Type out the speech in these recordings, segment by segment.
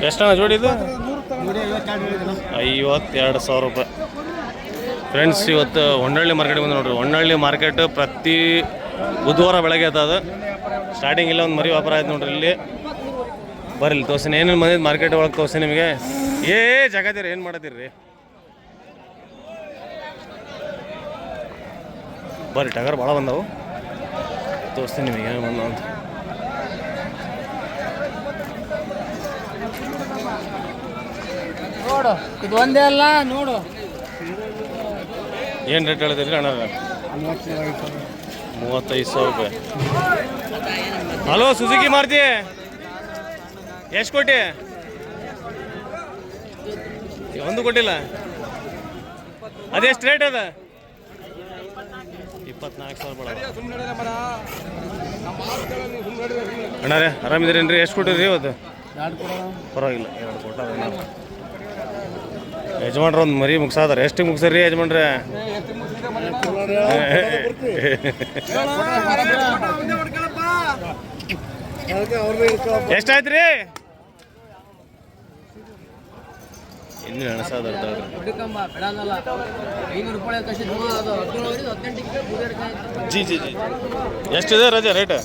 ಎಷ್ಟಣ್ಣ ಜೋಡಿ ಇದು? 52,000 ರೂಪಾಯಿ. ಫ್ರೆಂಡ್ಸ್, ಇವತ್ತು ಹೊನ್ನಳ್ಳಿ ಮಾರ್ಕೆಟ್ ಬಂದು ನೋಡ್ರಿ. ಹೊನ್ನಳ್ಳಿ ಮಾರ್ಕೆಟ್ ಪ್ರತಿ ಬುಧವಾರ ಬೆಳಗ್ಗೆ ಅದು ಸ್ಟಾರ್ಟಿಂಗ್ ಇಲ್ಲ ಒಂದು ಮರಿ ವ್ಯಾಪಾರ ಆಯ್ತು ನೋಡ್ರಿ. ಇಲ್ಲಿ ಬರ್ರಿ ತೋರ್ಸಿನಿ ಏನೇನು ಬಂದಿದ್ದು ಮಾರ್ಕೆಟ್ ಒಳಗೆ ತೋರಿಸಿ ನಿಮಗೆ. ಜಗತ್ತೀರಿ ಏನು ಮಾಡತ್ತೀರಿ? ಬರ್ರಿ, ಟಗರ್ ಭಾಳ ಬಂದವು, ತೋರಿಸ್ತೀನಿ ನಿಮಗೆ ಏನು ಬಂದವು ಅಂತ. ನೋಡು, ಇದು ಒಂದೇ ಅಲ್ಲ ನೋಡು. ಏನು ರೇಟ್ ಹೇಳ್ತೀರಿ ಅಣ್ಣ? 35,000 ರೂಪಾಯಿ. ಹಲೋ, ಸುಜುಕಿ ಮಾರ್ತಿ ಎಷ್ಟು ಕೊಟ್ಟಿ? ಒಂದು ಕೊಟ್ಟಿಲ್ಲ. ಅದೆಷ್ಟು ರೇಟ್ ಅದ? 24,000 ರೂಪಾಯಿ. ಅಣ್ಣ ರೀ, ಆರಾಮಿದ್ರೇನು ರೀ? ಎಷ್ಟು ಕೊಟ್ಟಿರಿ ಇವತ್ತು? ಪರವಾಗಿಲ್ಲ, 2 ಕೊಟ್ಟ. ಯಜಮಾನ್ರ ಒಂದು ಮರಿ ಮುಗಿಸಾದಾರೆ. ಎಷ್ಟು ಮುಗಿಸ್ರಿ ಯಜಮಾನ್ರೆ? ಎಷ್ಟಾಯ್ತು ರೀ? ಇನ್ನೂ ಎಣಸಾದ ಜಿ ಜಿ ಜಿ ಎಷ್ಟಿದೆ ರಜೆ ರೇಟ್?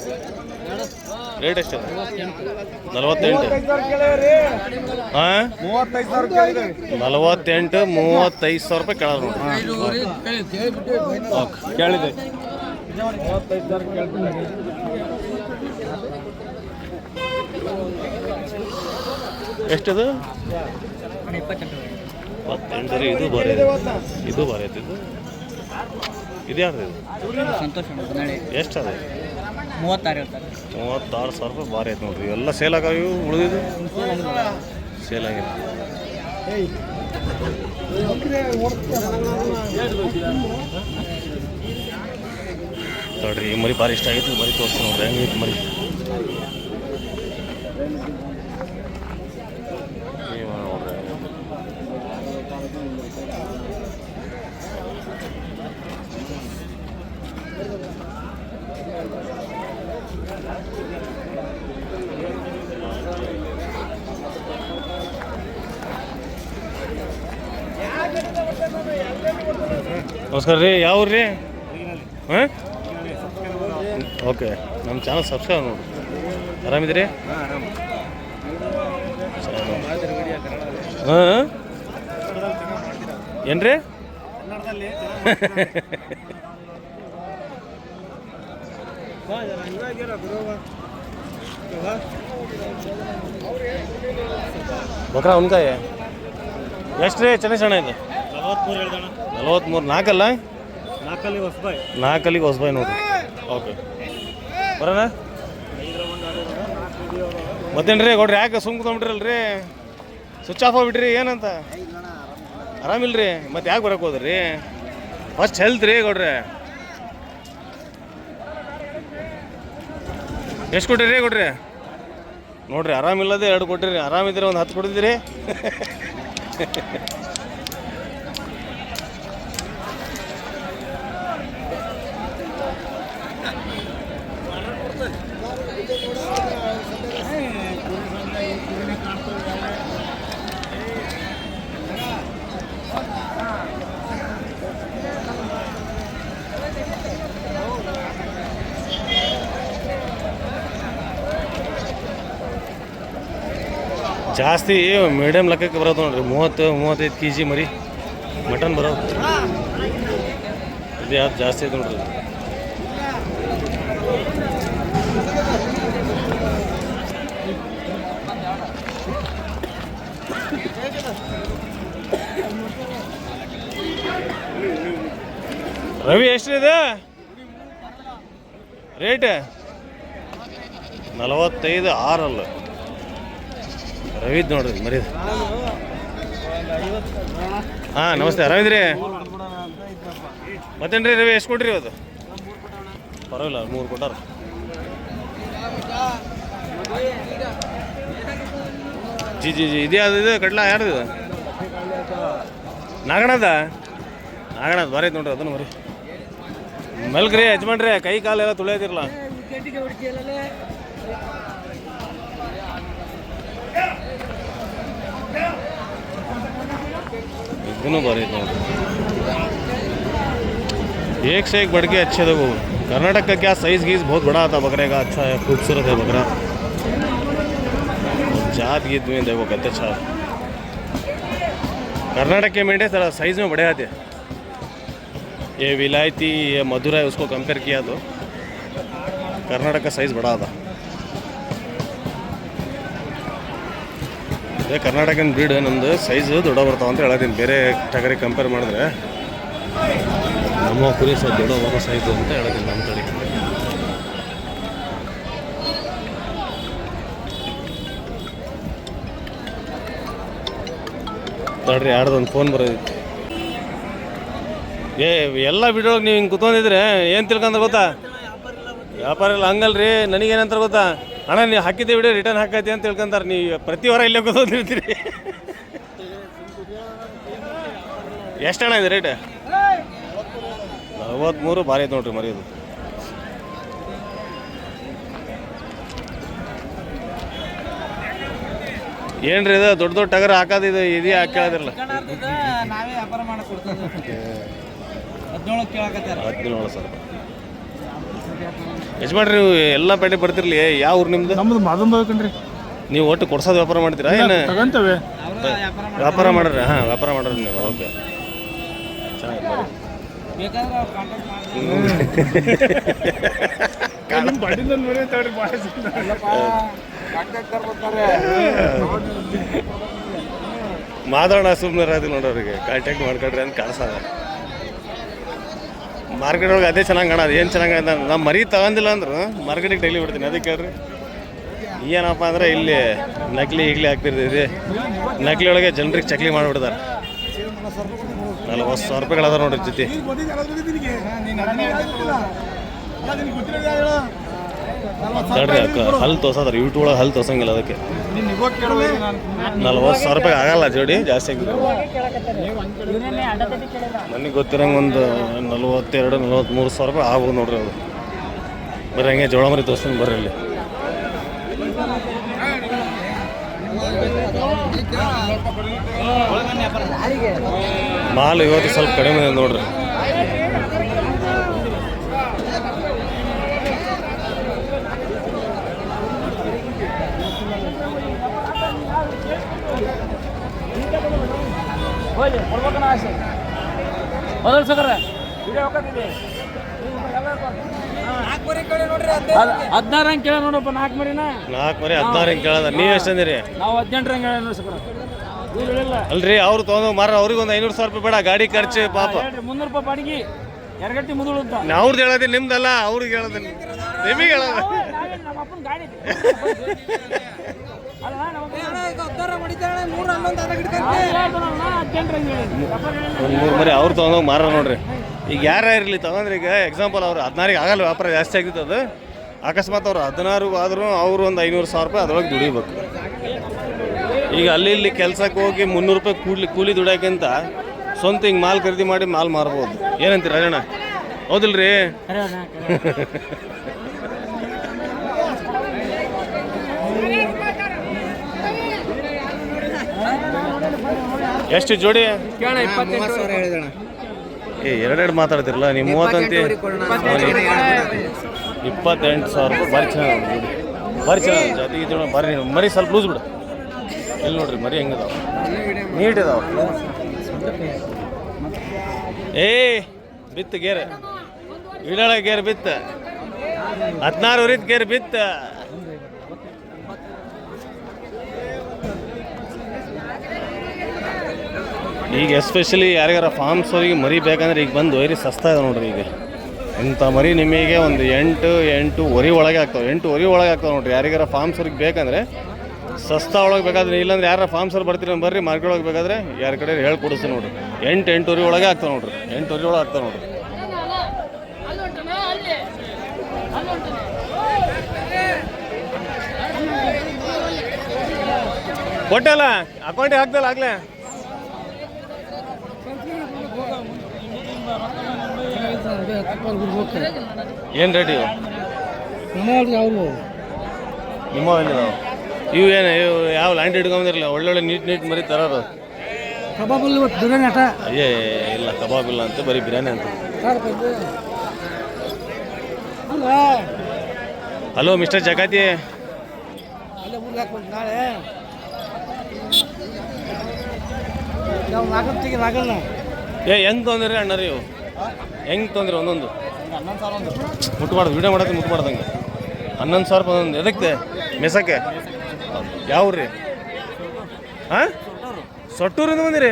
ರೇಟ್ ಎಷ್ಟಿದೆ? 48. ಹಾಂ, 48, 35,000 ರೂಪಾಯಿ ಕೇಳೋದು ನೋಡ್ರಿ. ಕೇಳಿದೆ. ಎಷ್ಟದು? 28 ರೀ. ಇದು ಭಾರಿ, ಇದು ಭಾರಿ ಐತಿ. ಇದು ಯಾರ್ದು? ಸಂತೋಷ. ಎಷ್ಟು ಅದ? 36,000 ರೂಪಾಯಿ. ಭಾರಿ ಐತೆ ನೋಡ್ರಿ. ಎಲ್ಲ ಸೇಲ್ ಆಗಾವ. ಇವು ಉಳಿದಿದ್ದು ಸೇಲ್ ಆಗಿಲ್ಲ. ನೋಡ್ರಿ, ಈ ಮರಿ ಭಾರಿ ಇಷ್ಟ ಆಗೈತಿ. ಮರಿ ತೋರಿಸ್ತೀನಿ ನೋಡ್ರಿ ಹೆಂಗೈತಿ ಮರಿ. ನಮಸ್ಕಾರ ರೀ. ಯಾವ ರೀ? ಹಾಂ, ಓಕೆ. ನಮ್ಮ ಚಾನಲ್ ಸಬ್ಸ್ಕ್ರೈಬ್ ನೋಡಿ. ಆರಾಮಿದ್ರಿ? ಹಾಂ, ಏನು ರೀ? ಬಕ್ರಾ ಉನ್ಕಾಯಿ ಎಷ್ಟು ರೀ? ಚೆನ್ನ ಇದು 43. 4 ಅಲ್ಲ? 4 ಹೊಸಬಾಯಿ ನೋಡ್ರಿ. ಓಕೆ, ಬರೋಣ. ಮತ್ತೇನು ರೀ ಕೊಡ್ರಿ? ಯಾಕೆ ಸುಮ್ ಕುತ್ಕೊಂಡ್ಬಿಟ್ರಲ್ರಿ? ಸ್ವಿಚ್ ಆಫ್ ಆಗ್ಬಿಟ್ರಿ ಏನಂತ? ಆರಾಮಿಲ್ರಿ? ಮತ್ತೆ ಯಾಕೆ ಬರೋಕೆ ಹೋದ್ರಿ? ಫಸ್ಟ್ ಹೆಲ್ತ್ ರೀ ಕೊಡ್ರಿ. ಎಷ್ಟು ಕೊಟ್ಟಿರಿ ಕೊಡ್ರಿ? ನೋಡ್ರಿ, ಆರಾಮಿಲ್ಲದೆ 2 ಕೊಟ್ಟಿರಿ. ಆರಾಮಿದ್ರೆ ಒಂದು 10 ಕೊಟ್ಟಿದ್ದೀರಿ. ಜಾಸ್ತಿ ಮೀಡಿಯಮ್ ಲೆಕ್ಕಕ್ಕೆ ಬರೋದು ನೋಡ್ರಿ. 30-35 kg ಮರಿ ಮಟನ್ ಬರೋದು. ಇದು ಯಾವ್ದು ಜಾಸ್ತಿ ಐತೆ ನೋಡ್ರಿ. ರವಿ ಎಷ್ಟಿದೆ ರೇಟ್? 45. 6 ಅಲ್ಲ ರವಿದ್ ನೋಡ್ರಿ ಮರಿ. ಹಾಂ, ನಮಸ್ತೆ. ಆರಾಮಿದ್ರಿ? ಮತ್ತೇನು ರೀ ರವಿ, ಎಷ್ಟು ಕೊಟ್ರಿ ಇವತ್ತು? ಪರವಾಗಿಲ್ಲ, 3 ಕೊಟ್ಟಾರ. ಜಿ ಜಿ ಜಿ ಇದು ಯಾವ್ದು? ಇದು ಕಡ್ಲ ಯಾರ್ದು? ಇದು ನಾಗಣದ ಭಾರಿ ಐತೆ ನೋಡ್ರಿ. ಅದನ್ನು ಮರಿ ಮಲ್ಕ್ರಿ ಯಜಮಾನ್ರಿ. ಕೈ ಕಾಲೆಲ್ಲ ತುಳಿಯೋದಿರಲ್ಲ. ಇದನ್ನು ಭಾರಿ ಐತೆ ನೋಡ್ರಿ. एक से एक बढ़ के अच्छे थे वो. कर्नाटक का क्या साइज गीज बहुत बड़ा आता बकरे का. अच्छा है, खूबसूरत है बकरा. जात गीत में देखो कितना अच्छा है. कर्नाटक के मेंढे थोड़ा साइज में बड़े आते हैं. ये विलायती, ये मधुरा है, उसको कंपेयर किया तो कर्नाटक का साइज बड़ा था. ಅದೇ ಕರ್ನಾಟಕನ್ ಬ್ರೀಡ್ ನಮ್ಮದು ಸೈಜು ದೊಡ್ಡ ಬರ್ತಾವ ಅಂತ ಹೇಳತ್ತೀನಿ. ಬೇರೆ ಟಗರಿಗೆ ಕಂಪೇರ್ ಮಾಡಿದ್ರೆ ನಮ್ಮ ಕುರಿ ಸಹ ದೊಡ್ಡ ಬರೋ ಸೈಜು ಅಂತ ಹೇಳತ್ತೀನಿ ನಮ್ಮ ತಳಿ. ತಡ್ರಿ ಯಾರ್ದೊಂದು ಫೋನ್ ಬರೋದಿತ್ತು. ಎಲ್ಲ ವಿಡಿಯೋಗೆ ನೀವು ಹಿಂಗೆ ಕುತ್ಕೊಂಡಿದ್ರೆ ಏನು ತಿಳ್ಕೊಂಡ್ರೆ ಗೊತ್ತಾ? ವ್ಯಾಪಾರ ಇಲ್ಲ ಹಂಗಲ್ರಿ. ನನಗೇನಂತಾರೆ ಗೊತ್ತಾ? ಅಣ್ಣ ನೀವು ಹಾಕಿದ್ದೆ ವಿಡಿಯೋ ರಿಟರ್ನ್ ಹಾಕೈತಿ ಅಂತ ತಿಳ್ಕೊಂತಾರೆ. ನೀವು ಪ್ರತಿ ವಾರ ಇಲ್ಲೇ ಕೂತ್ಕೊಂಡಿರ್ತೀರಿ. ಎಷ್ಟಣ್ಣ ಇದೆ ರೇಟ್? 43. ಭಾರಿ ಐತೆ ನೋಡ್ರಿ ಮರಿಯೋದು. ಏನ್ರಿ ಇದು ದೊಡ್ಡ ದೊಡ್ಡ ಟಗರ್ ಹಾಕೋದಿದೆ ಇದೆಯಾ ಕೇಳಿದ್ರಲ್ಲ? ನಾವೇ ವ್ಯಾಪಾರ ಮಾಡಕ್ ಕೊಡ್ತೀವಿ. 17 ಸಾವಿರ. ಯಜಮಾನ್ರಿ ನೀವು ಎಲ್ಲ ಪೇಟೆ ಬರ್ತಿರ್ಲಿ. ಯಾವ ಊರು ನಿಮ್ದು? ನಮ್ದು ಮಾದಂಬ ಕಣ್ರಿ. ನೀವು ಒಟ್ಟು ಕೊಡ್ಸೋದು ವ್ಯಾಪಾರ ಮಾಡ್ತೀರಾ ಏನು? ತಗಂತೇವೆ. ವ್ಯಾಪಾರ ಮಾಡ್ರಿ. ಹಾಂ, ವ್ಯಾಪಾರ ಮಾಡ್ರಿ ನೀವು. ಓಕೆ, ಚೆನ್ನಾಗಿ ಮಾಡಿ. ಮಾತಾಡೋಣ ಸುಮ್ಮನೆ ರಾತ್ರಿ ನೋಡೋರಿಗೆ ಕಾಂಟ್ಯಾಕ್ಟ್ ಮಾಡ್ಕೊಡ್ರಿ ಅಂತ ಕಳ್ಸೋದ. ಮಾರ್ಕೆಟ್ ಒಳಗೆ ಅದೇ ಚೆನ್ನಾಗಿ ಕಾಣೋದು. ಏನು ಚೆನ್ನಾಗಿ ನಮ್ಮ ಮರಿ ತಗೊಂಡಿಲ್ಲ ಅಂದ್ರು ಮಾರ್ಕೆಟಿಗೆ ಡೈಲಿ ಬಿಡ್ತೀನಿ. ಅದಕ್ಕೆ ಹೇಳ್ರಿ ಏನಪ್ಪ ಅಂದರೆ ಇಲ್ಲಿ ನಕಲಿ ಈಗಲೇ ಆಗ್ತಿರ್ತೈತಿ. ನಕಲಿ ಒಳಗೆ ಜನರಿಗೆ ಚಕ್ಲಿ ಮಾಡಿಬಿಡ್ತಾರೆ. 40,000 ರೂಪಾಯಿಗಳದ ನೋಡ್ರಿ ಜೊತೆ. ತಡ್ರಿ ಹಲ್ಲು ತೋರ್ಸೋದ್ರಿ. ಯೂಟ್ಯೂಬ್ ಒಳಗೆ ಹಲ್ಲು ತೋರ್ಸಂಗಿಲ್ಲ. ಅದಕ್ಕೆ 40,000 ರೂಪಾಯಿ ಆಗಲ್ಲ ಜೋಡಿ, ಜಾಸ್ತಿ ಆಗಿದೆ. ನನಗೆ ಗೊತ್ತಿರಂಗೆ ಒಂದು 42-43 ಸಾವಿರ ರೂಪಾಯಿ ಆಗ್ಬೋದು ನೋಡ್ರಿ. ಅದು ಬರ್ರಿ ಹಂಗೆ ಜೋಳ ಮರಿ ತೋರ್ಸ್ತೀನಿ ಬರ್ರಿ. ಇಲ್ಲಿ ಮಾಲ್ ಇವತ್ತು ಸ್ವಲ್ಪ ಕಡಿಮೆ ಇದೆ ನೋಡ್ರಿ. ಹದಿನಾರು ಹಂಗೆ ಕೇಳ ನೋಡಪ್ಪ. 4 ಮರಿನ 4 ಮರಿ 16 ಹಿಂಗೆ ಕೇಳದ. ನೀವು ಎಷ್ಟು ಅಂದಿರಿ? ನಾವು 18 ಹಂಗೆ ಹೇಳ ನೋಡಿ ಸಕರ. ಅಲ್ರಿ ಅವ್ರು ತೊಗೊಂಡು ಮಾರ ಅವ್ರಿಗೆ ಒಂದು 500 ರೂಪಾಯಿ ಬೇಡ ಗಾಡಿ ಖರ್ಚು ಪಾಪ. 300 ರೂಪಾಯಿ ಬಾಡಿಗೆ 2 ಗಂಟೆ ಮುದುಳು ಅಂತ. ಅವ್ರದ್ದು ಹೇಳೋದಿ ನಿಮ್ದಲ್ಲ, ಅವ್ರಿಗೆ ಹೇಳೋದಿಲ್ಲ, ನಿಮಗೆ ಹೇಳೋದು. ನಮ್ಮ ಅಪ್ಪನ ಗಾಡಿ ಒಂದು 3 ಮರಿ ಅವ್ರು ತೊಗೊಂಡೋಗಿ ಮಾರ ನೋಡ್ರಿ. ಈಗ ಯಾರು ಇರಲಿ ತೊಗೊಂಡ್ರೆ, ಈಗ ಎಕ್ಸಾಂಪಲ್ ಅವ್ರು 16ಗೆ ಆಗಲ್ಲ, ವ್ಯಾಪಾರ ಜಾಸ್ತಿ ಆಗ್ತಿತ್ತು. ಅದು ಅಕಸ್ಮಾತ್ ಅವ್ರು 16 ಆದ್ರೂ ಅವ್ರು ಒಂದು 500,000 ರೂಪಾಯಿ ಅದ್ರೊಳಗೆ ದುಡಿಬೇಕು. ಈಗ ಅಲ್ಲಿ ಇಲ್ಲಿ ಕೆಲಸಕ್ಕೆ ಹೋಗಿ 300 ರೂಪಾಯಿ ಕೂಲಿ ದುಡಿಯೋಕ್ಕಿಂತ ಸ್ವಂತ ಹಿಂಗೆ ಮಾಲ್ ಖರೀದಿ ಮಾಡಿ ಮಾಲ್ ಮಾರ್ಬೋದು. ಏನಂತೀರ ರಾಜಣ್ಣ? ಹೌದಿಲ್ರಿ? ಎಷ್ಟು ಜೋಡಿ? 2 ಮಾತಾಡ್ತಿರಲ್ಲ ನೀವು. 30 ಅಂತಿ. 28,000 ರೂಪಾಯಿ. ಭಾರಿ ಚೆನ್ನಾಗಿ ಭಾರಿ ಚೆನ್ನಾಗಿ ಜಾತಿ ಗೀತಿ ಭಾರಿ. ಮರಿ ಸ್ವಲ್ಪ ಲೂಸ್ ಬಿಡು. ಎಲ್ಲಿ ನೋಡ್ರಿ ಮರಿ ಹೆಂಗಿದಾವ, ನೀಟ್ ಇದಾವ. ಬಿತ್ತು ಗೇರ್, ಇಡಳ ಗೇರ್ ಬಿತ್ತ, 16 ಉರಿದ ಗೇರ್ ಬಿತ್ತ. ಈಗ ಎಸ್ಪೆಷಲಿ ಯಾರಿಗಾರ ಫಾರ್ಮ್ಸ್ ಅವ್ರಿಗೆ ಮರಿ ಬೇಕಂದ್ರೆ ಈಗ ಬಂದು ಒಯ್ರಿ ಸಸ್ತಾ ಇದೆ ನೋಡ್ರಿ. ಈಗ ಇಂಥ ಮರಿ ನಿಮಗೆ ಒಂದು 8-8.5 ಒಳಗೆ ಆಗ್ತಾವೆ. 8.5 ಒಳಗೆ ಆಗ್ತಾವೆ ನೋಡ್ರಿ. ಯಾರಿಗಾರ ಫಾರ್ಮ್ಸ್ ಅವ್ರಿಗೆ ಬೇಕಂದ್ರೆ ಸಸ್ತಾ ಒಳಗೆ ಬೇಕಾದ್ರೆ, ಇಲ್ಲಾಂದ್ರೆ ಯಾರ ಫಾರ್ಮ್ಸ್ ಅವ್ರು ಬರ್ತೀರಿ ಬರ್ರಿ ಮಾರ್ಕೆಟ್ ಒಳಗೆ ಬೇಕಾದ್ರೆ ಯಾರ ಕಡೆ ಹೇಳಿ ಕೊಡಿಸ್ತೀನಿ ನೋಡ್ರಿ. 8-8.5 ಒಳಗೆ ಆಗ್ತಾವೆ ನೋಡ್ರಿ. 8.5 ಒಳಗೆ ಆಗ್ತಾವೆ ನೋಡ್ರಿ. ಕೊಟ್ಟಲ್ಲ ಅಕೌಂಟಿಗೆ ಹಾಕ್ದಲ್ಲ ಆಗ್ಲೇ. ಏನು ರೇಟ್ ಇವು? ನಿಮ್ಮ ಇವು ಏನು ಇವು ಯಾವ ಲ್ಯಾಂಡ್ ಇಟ್ಕೊಂಬಂದಿರಲ್ಲ, ಒಳ್ಳೊಳ್ಳೆ ನೀಟ್ ಮರಿ ತರೋದು. ಕಬಾಬಲ್ಲಿ ಇವತ್ತು ಬಿರಿಯಾನಿ ಆಟ ಅಯ್ಯೇ ಇಲ್ಲ ಕಬಾಬ್ ಇಲ್ಲ ಅಂತ ಬರೀ ಬಿರಿಯಾನಿ ಅಂತ. ಹಲೋ ಮಿಸ್ಟರ್ ಜಗಾತಿ, ಅಲ್ಲೇ ಊರಿಗೆ ಹಾಕ್ಬೇಕು ನಾಳೆ ನಾವು ನಾಗನ್ ತೆಗಿ ನಾಗನ್ನ ಹೆಂಗೆ ತೊಂದ್ರಿ ಅಣ್ಣ ರೀ ಇವು ಹೆಂಗೆ ತೊಂದ್ರಿ ಒಂದೊಂದು ಮುಟ್ಬಾರ್ದು ವಿಡಿಯೋ ಮಾಡತ್ತೆ ಮುಟ್ಬಾರ್ದಂಗೆ 11,000 ರೂಪಾಯಿ ಒಂದೊಂದು ಎದಕ್ಕೆ ಮೆಸಕ್ಕೆ ಯಾವ ರೀ ಹಾಂ ಸೊಟ್ಟೂರಿಂದ ಬಂದಿರಿ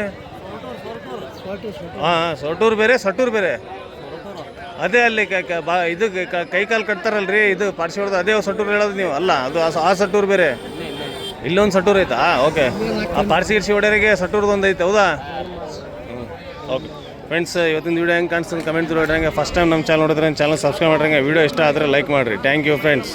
ಹಾಂ ಸೊಟ್ಟೂರು ಬೇರೆ ಸಟ್ಟೂರು ಬೇರೆ ಅದೇ ಅಲ್ಲಿ ಇದು ಕೈ ಕಾಲು ಕಟ್ತಾರಲ್ರಿ ಇದು ಪಾರ್ಸಿ ಹೊಡೆದು ಅದೇ ಸಟ್ಟೂರು ಹೇಳೋದು ನೀವು ಅಲ್ಲ ಅದು ಆ ಸಟ್ಟೂರು ಬೇರೆ ಇಲ್ಲೊಂದು ಸಟ್ಟೂರು ಐತಾ ಓಕೆ ಆ ಪಾರ್ಸಿ ಗಿರ್ಸಿ ಹೊಡೆಯರಿಗೆ ಸಟ್ಟೂರ್ದು ಒಂದು ಐತೆ ಹೌದಾ ಓಕೆ ಫ್ರೆಂಡ್ಸ್ ಇವತ್ತಿನ ವೀಡಿಯೋ ಹೆಂಗೆ ಕಾಣಿಸ್ತದೆ ಕಮೆಂಟ್ ನೋಡ್ರಂಗೆ ಫಸ್ಟ್ ಟೈಮ್ ನಮ್ಮ ಚಾನಲ್ ನೋಡಿದ್ರೆ ಚಾನಲ್ ಸಬ್ಸ್ಕ್ರೈಬ್ ಮಾಡ್ರಂಗೆ ವೀಡಿಯೋ ಇಷ್ಟ ಆದರೆ ಲೈಕ್ ಮಾಡಿರಿ ಥ್ಯಾಂಕ್ ಯು ಫ್ರೆಂಡ್ಸ್.